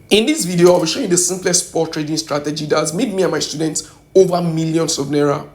In this video, I'll be showing you the simplest spot trading strategy that has made me and my students over millions of naira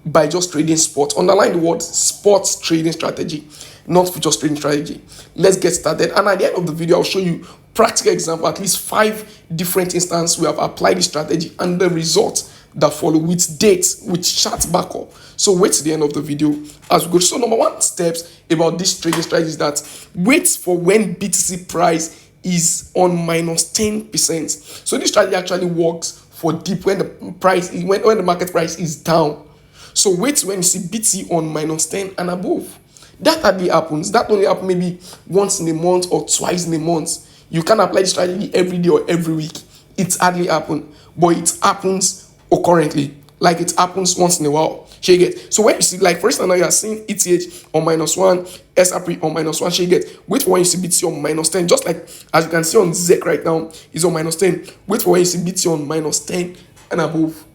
by just trading spot. Underline the word sports trading strategy, not futures trading strategy. Let's get started. And at the end of the video, I'll show you practical example, at least 5 different instances we have applied this strategy and the results that follow with dates, with chart backup. So wait to the end of the video as we go. So number 1 steps about this trading strategy is that wait for when BTC price is on minus 10%. So this strategy actually works for deep when the price when the market price is down. So wait when you see BT on minus 10 and above. That hardly happens. That only happens maybe once in a month or twice in a month. You can apply the strategy every day or every week. It hardly happens, but it happens occurrently. Like it happens once in a while. She get. So when you see, like for instance, now you are seeing ETH on -1, SRP on -1. She get. Wait for when you see BT on -10. Just like as you can see on ZEC right now, is on -10. Wait for when you see BT on -10 and above.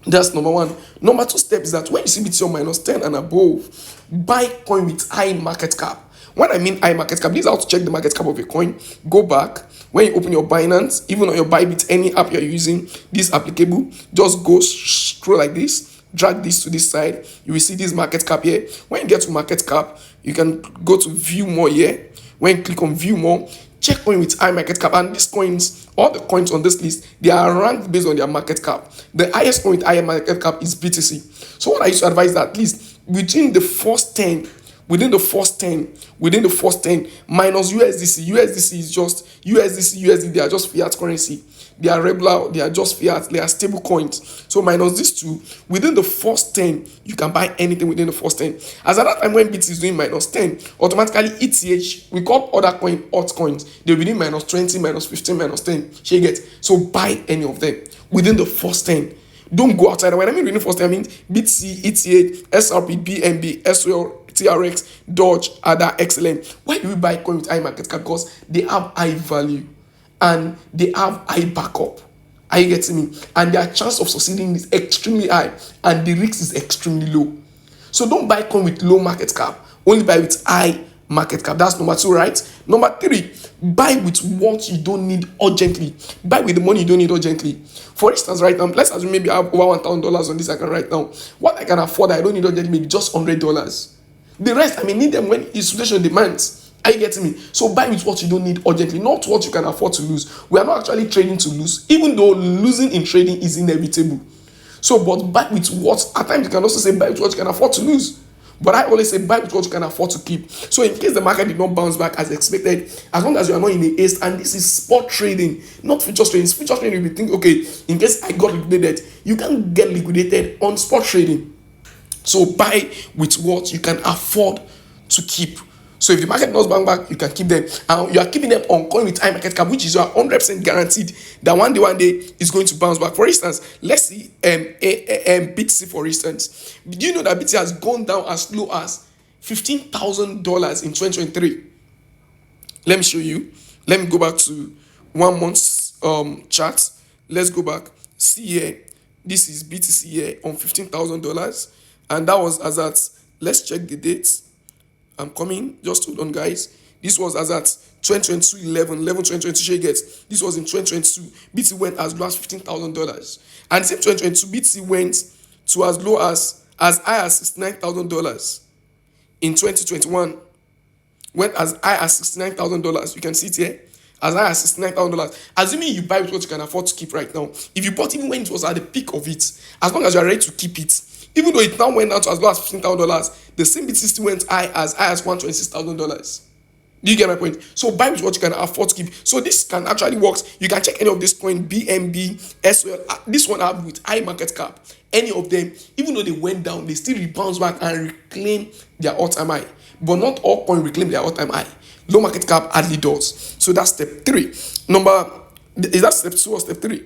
That's number 1. Number 2 step is that when you see BT on -10 and above, buy coin with high market cap. When I mean high market cap, this is how to check the market cap of a coin. Go back when you open your Binance, even on your Bybit, any app you're using, this is applicable. Just go scroll like this, drag this to this side. You will see this market cap here. When you get to market cap, you can go to view more here. When you click on view more, check coin with high market cap, and these coins, all the coins on this list, they are ranked based on their market cap. The highest coin with higher market cap is BTC. So what I used to advise that at least within the first 10 minus USDC is just USD, they are just fiat currency. They are regular, they are just fiat, they are stable coins. So minus these two, within the first 10, you can buy anything within the first 10. As at that time when BT is doing -10, automatically ETH, we call other coin altcoins, they'll be doing -20, -15, -10. She get. So buy any of them within the first 10. Don't go outside. When I mean within the first 10, I mean BTC, ETH, SRP, BNB, SOL, TRX, Dodge, ADA, XLM. Why do we buy coin with high market cap? Because they have high value and they have high backup. Are you getting me? And their chance of succeeding is extremely high and the risk is extremely low. So don't buy coin with low market cap. Only buy with high market cap. That's number 2, right? Number 3, buy with what you don't need urgently. Buy with the money you don't need urgently. For instance, right now, let's assume maybe I have over $1,000 on this account right now. What I can afford, I don't need urgently, maybe just $100. The rest, I may need them when situation demands. Are you getting me? So buy with what you don't need urgently, not what you can afford to lose. We are not actually trading to lose, even though losing in trading is inevitable. So, but buy with what, at times you can also say buy with what you can afford to lose. But I always say buy with what you can afford to keep. So in case the market did not bounce back as expected, as long as you are not in a haste, and this is spot trading, not futures trading. Futures trading, you will think, okay, in case I got liquidated, you can get liquidated on spot trading. So buy with what you can afford to keep. So if the market does bounce back, you can keep them. And you are keeping them on coin with high market cap, which is you are 100% guaranteed that one day is going to bounce back. For instance, let's see BTC for instance. Do you know that BTC has gone down as low as $15,000 in 2023? Let me show you. Let me go back to 1 month's chart. Let's go back. See here. This is BTC here on $15,000. And that was as at, let's check the dates. I'm coming, just hold on, guys. This was as at 2022, 2022, she gets. This was in 2022. BT went as low as $15,000. And the same 2022, BT went to as low as high as $69,000. In 2021, went as high as $69,000. You can see it here. As high as $69,000. Assuming you buy with what you can afford to keep right now. If you bought even when it was at the peak of it, as long as you are ready to keep it, even though it now went down to as low as $15,000, the same BTC still went high as $126,000. Do you get my point? So buy with what you can afford to keep. So this can actually work. You can check any of this coin, BNB, SOL. This one I have with high market cap. Any of them, even though they went down, they still rebound back and reclaim their all-time high. But not all coins reclaim their all-time high. Low market cap hardly does. So that's step 3. Is that step 2 or step 3?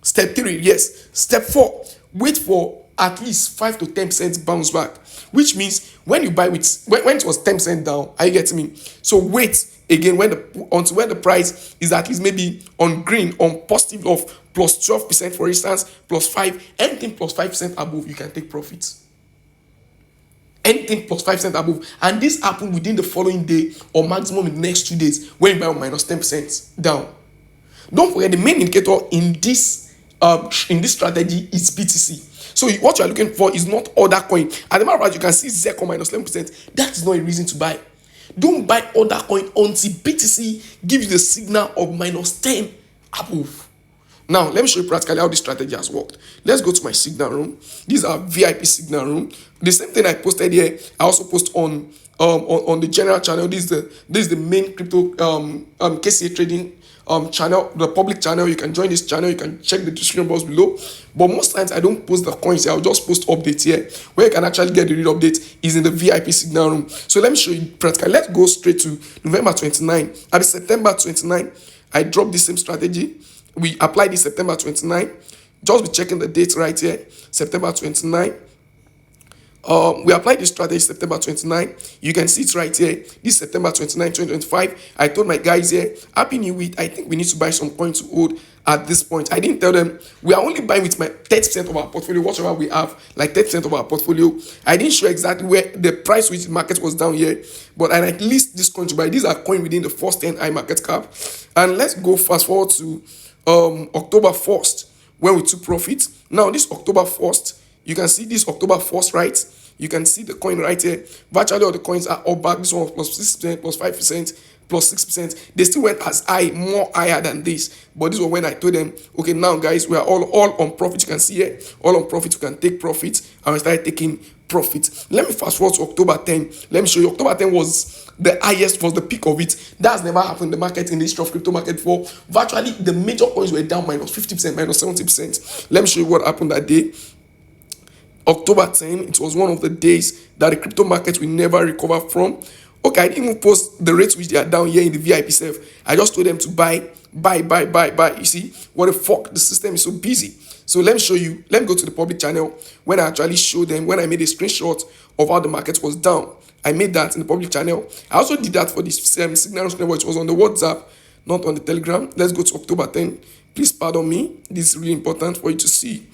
Step 3, yes. Step 4, wait for at least 5 to 10% bounce back, which means when you buy with when it was 10% down, are you getting me? So wait again until when the price is at least maybe on green, on positive of plus 12%, for instance, plus 5, anything plus 5% above, you can take profits. Anything plus 5% above, and this happened within the following day or maximum in the next 2 days when you buy on minus 10% down. Don't forget the main indicator in this strategy is BTC. So what you are looking for is not other coin. At the matter of fact, you can see Zecon minus 11%. That is not a reason to buy. Don't buy other coin until BTC gives you the signal of minus 10 above. Now, let me show you practically how this strategy has worked. Let's go to my signal room. These are VIP signal room. The same thing I posted here, I also post on the general channel. This is the main crypto KCA trading channel, the public channel. You can join this channel. You can check the description box below. But most times I don't post the coins here. I'll just post updates here. Where you can actually get the real update is in the VIP signal room. So let me show you practically. Let's go straight to November 29. At September 29, I dropped the same strategy. We applied this September 29. Just be checking the date right here. September 29. We applied this strategy September 29. You can see it right here. This September 29, 2025. I told my guys here, Happy New Week. I think we need to buy some coins to hold at this point. I didn't tell them we are only buying with my 30% of our portfolio, whatever we have, like 30% of our portfolio. I didn't show exactly where the price which the market was down here, but I at least this coin to buy. These are coins within the first 10 high market cap. And let's go fast forward to October 1st when we took profit. Now this October 1st, you can see this October 1st, right? You can see the coin right here. Virtually all the coins are all back. This one was plus 6%, plus 5%, plus 6%. They still went as high, more higher than this. But this was when I told them, okay, now guys, we are all on profit. You can see here, all on profit. You can take profit. And we started taking profit. Let me fast forward to October 10. Let me show you. October 10 was the highest, was the peak of it. That's never happened in the market, in the history of crypto market before. Virtually, the major coins were down minus 50%, minus 70%. Let me show you what happened that day. October 10, it was one of the days that the crypto market will never recover from. Okay, I didn't even post the rates which they are down here in the VIP self. I just told them to buy. You see, what the fuck? The system is so busy. So let me show you. Let me go to the public channel when I actually showed them, when I made a screenshot of how the market was down. I made that in the public channel. I also did that for this signal room. It was on the WhatsApp, not on the Telegram. Let's go to October 10. Please pardon me. This is really important for you to see.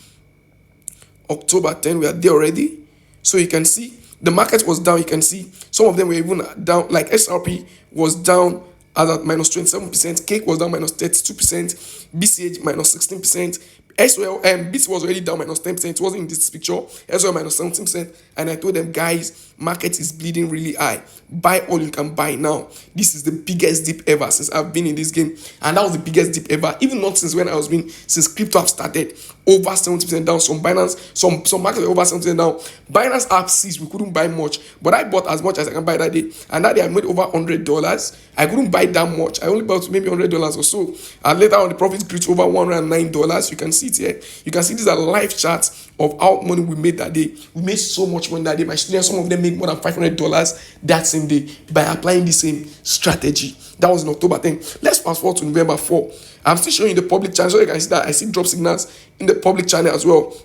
October 10, we are there already. So you can see the market was down. You can see some of them were even down, like SRP was down at minus 27%, Cake was down minus 32%, BCH minus 16%, SOL and BT was already down minus 10%. It wasn't in this picture. SOL minus 17%. And I told them, guys, market is bleeding really high. Buy all you can buy now. This is the biggest dip ever since I've been in this game. And that was the biggest dip ever. Even not since when I was been, since crypto have started. Over 70% down. Some Binance, some markets were over 70% down. Binance app sees we couldn't buy much. But I bought as much as I can buy that day. And that day I made over $100. I couldn't buy that much. I only bought maybe $100 or so. And later on the profits grew to over $109. You can see it here. You can see these are live charts of how money we made that day. We made so much money that day. My students, some of them made more than $500 that same day by applying the same strategy. That was in October 10. Let's fast forward to November 4. I'm still showing you the public channel so you can see that I see drop signals in the public channel as well.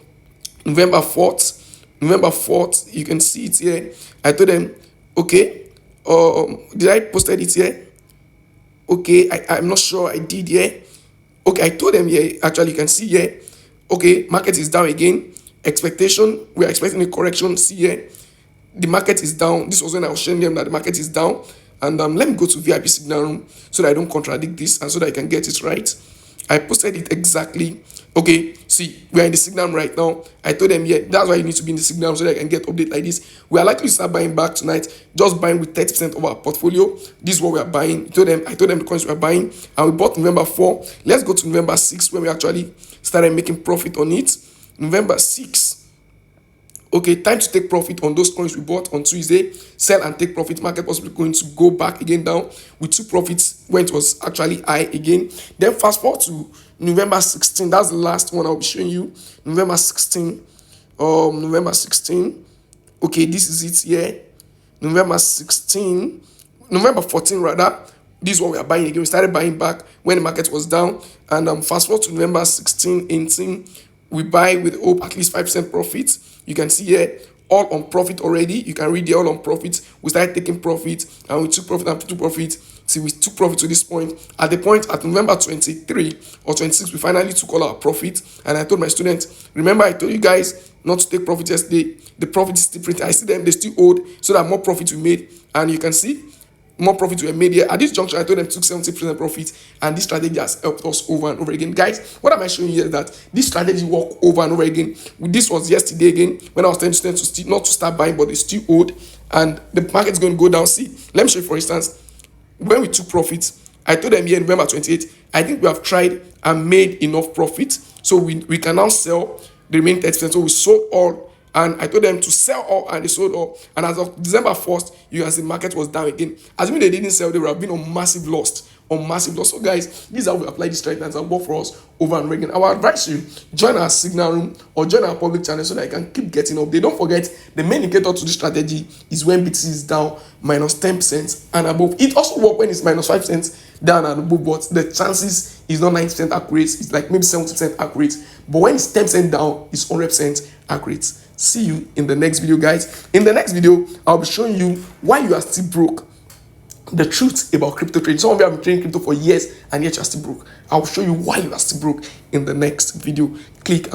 November 4th, you can see it here. I told them, okay, did I posted it here? Okay, I'm not sure I did here. Okay, I told them here, actually you can see here. Okay, market is down again. Expectation, we are expecting a correction. See here, the market is down. This was when I was showing them that the market is down. And let me go to VIP signal room so that I don't contradict this and so that I can get it right. I posted it exactly. Okay, see, we are in the signal room right now. I told them, yeah, that's why you need to be in the signal room so that I can get update like this. We are likely to start buying back tonight, just buying with 30% of our portfolio. This is what we are buying. I told them the coins we are buying, and we bought November 4. Let's go to November 6 when we actually started making profit on it. November 6. Okay, time to take profit on those coins we bought on Tuesday. Sell and take profit. Market possibly going to go back again down. We took profits when it was actually high again. Then fast forward to November 16. That's the last one I'll be showing you. November 16. November 16. Okay, this is it here. November 16. November 14 rather. This is what we are buying again. We started buying back when the market was down. And fast forward to November 16, 18. We buy with hope at least 5% profit. You can see here, all on profit already. You can read the all on profit. We started taking profit and we took profit and took profit. See, we took profit to this point. At the point at November 23 or 26, we finally took all our profit. And I told my students, remember I told you guys not to take profit yesterday. The profit is still printed. I see them, they still hold so that more profit we made. And you can see more profits were made here. At this juncture, I told them took 70% profit, and this strategy has helped us over and over again. Guys, what am I showing you here is that this strategy work over and over again. This was yesterday again when I was telling students to still not to start buying, but they still hold, and the market's going to go down. See, let me show you, for instance, when we took profits, I told them here in November 28th, I think we have tried and made enough profit, so we can now sell the remaining 30%. So we sold all, and I told them to sell all, and they sold all. And as of December 1st, you can see the market was down again. Assuming they didn't sell, they would have been on massive loss. So guys, this is how we apply this strategy and work for us over and over again. I would advise you, join our signal room or join our public channel so that I can keep getting up. They don't forget, the main indicator to this strategy is when BTC is down minus 10% and above. It also works when it's minus 5% down and above, but the chances is not 90% accurate. It's like maybe 70% accurate. But when it's 10% down, it's 100% accurate. See you in the next video, guys. In the next video, I'll be showing you why you are still broke. The truth about crypto trading. Some of you have been trading crypto for years and yet you're still broke. I'll show you why you are still broke in the next video. Click and